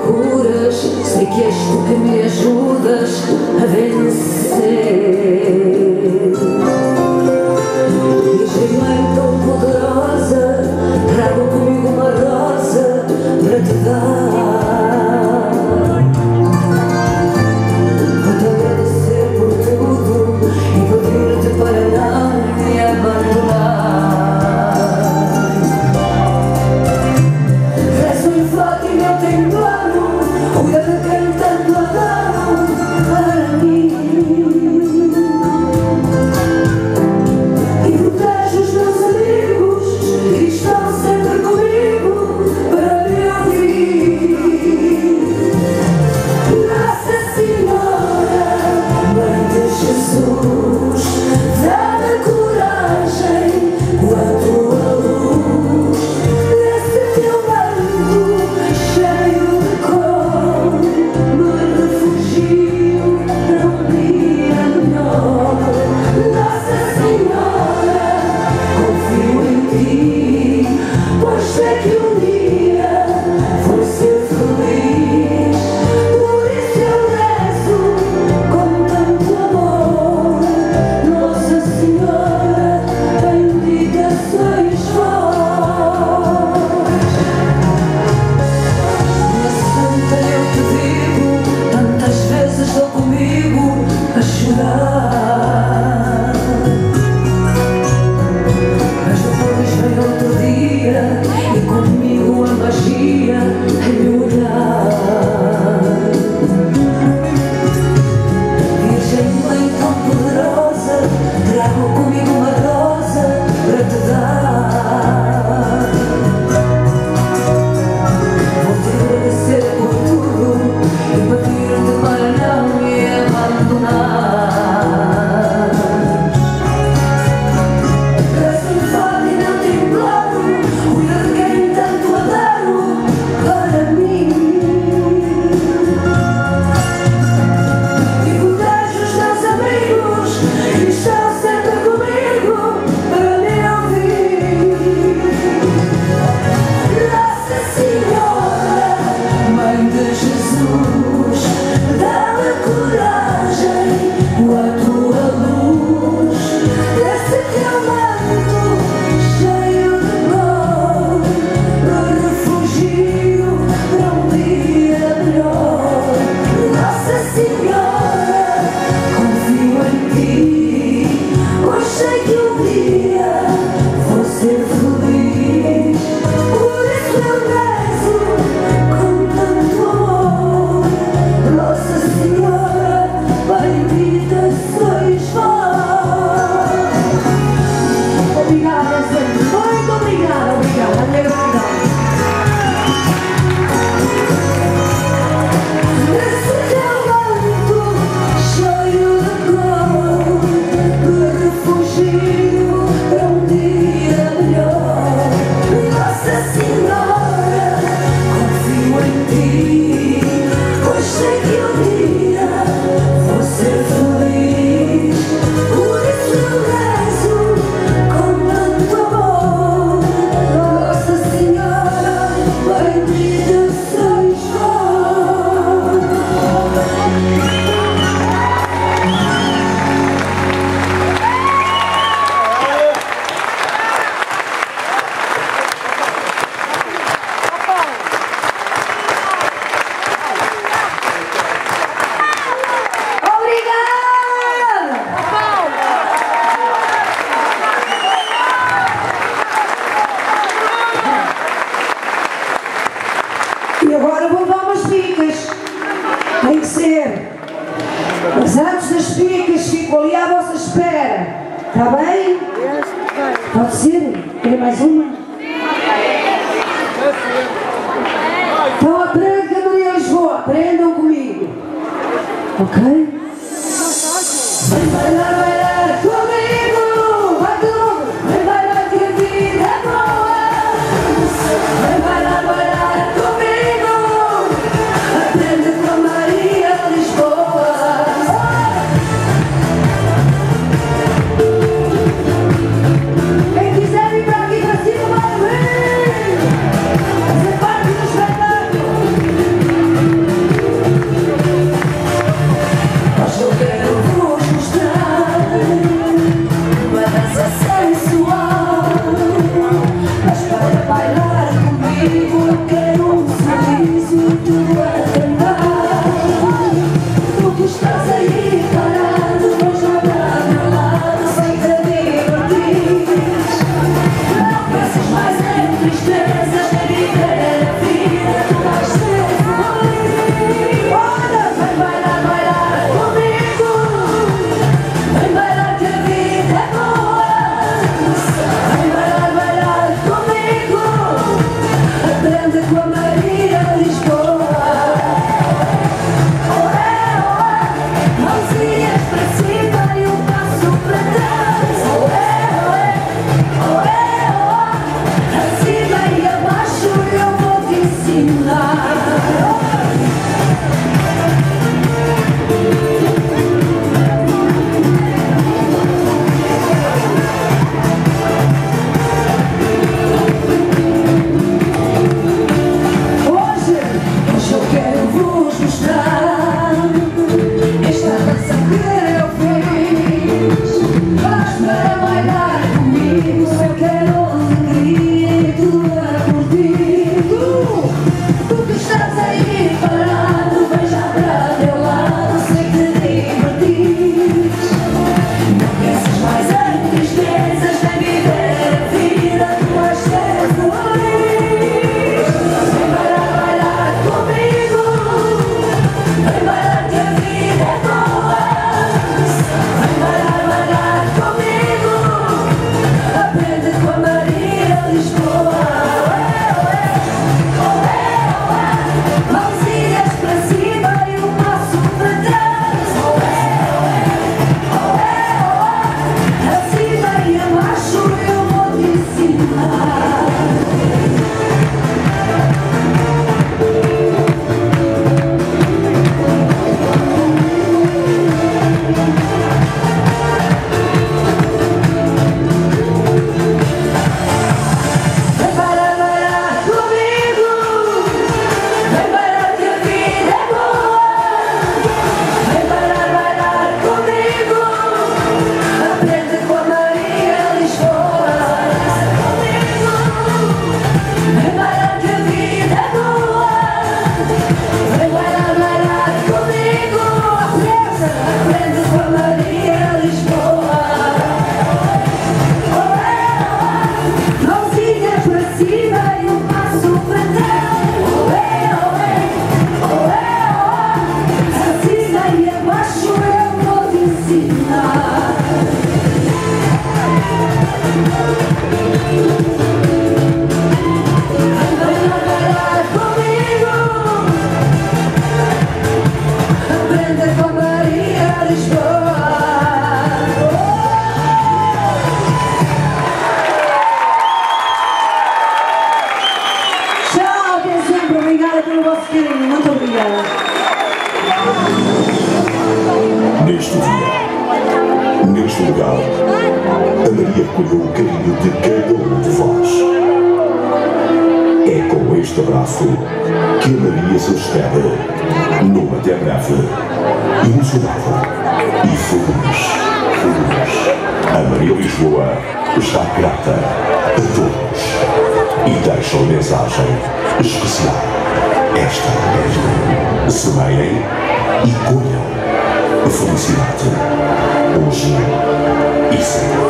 curas, sei que és tu que me ajudas a vencer. Virgem Mãe tão poderosa, trago comigo uma rosa para te dar. Vou-te agradecer por tudo e pedir-te para não me abandonar. Rezo em Fátima, eu tenho plano, cuida de quem tanto adoro para mim. E protege os meus amigos que estão sempre comigo para me ouvir. Nossa Senhora, Mãe de Jesus, dá-me coragem com a tua luz. Nesse teu manto cheio de cor, me refugio para um dia melhor. Nossa Senhora, confio em ti, pois sei que um dia vou ser feliz. Por isso eu rezo com tanto amor. Nossa Senhora, bendita sois vós. Minha Santa, eu te digo, tantas vezes estou comigo a chorar. Mas depois vem outro dia e comigo a magia em meu olhar. Virgem Mãe tão poderosa, trago comigo uma rosa para te dar. Vou-te agradecer por tudo e pedir-te para não me abandonar. Rezo em Fátima, eu tenho plano, cuida de quem tanto adoro para mim. E protege os meus amigos que estão sempre comigo para me ouvir. Nossa Senhora, Mãe de Jesus, dá-me coragem com a tua luz. Nesse teu manto cheio de cor, me refugio para um dia melhor. Nossa Senhora, confio em ti, pois sei que um dia vou ser feliz. Por isso eu rezo com tanto amor. Nossa Senhora, bendita sois vós. Obrigada, sempre. Muito obrigada, obrigada. Minha gratidão. Nesse teu manto cheio de cor, me refugio para um dia melhor. Nossa Senhora, confio em ti, pois sei que um dia vou ser feliz. Por isso eu rezo com tanto amor. Nossa Senhora, bendita sois vós. Obrigada! E agora vou dar umas picas. Tem que ser. Mas antes das picas, fico ali à vossa espera. Está bem? Pode ser? Quer mais uma? Então aprendam, Maria Lisboa. Aprendam comigo. Ok? Vem bailar comigo. Vai todo mundo. Vem bailar que a vida é boa. Vem bailar comigo. Aprende com Maria Lisboa. Quem quiser vir para aqui para cima, vai vir. Fazer parte do espetáculo. obrigada. Neste dia, neste lugar, a Maria recolheu o carinho de cada um de vós. É com este abraço que a Maria se despede, numa até breve, emocionada e feliz. A Maria Lisboa está grata a todos e deixa uma mensagem especial. Esta é: semeiem e colham a felicidade, hoje e sempre.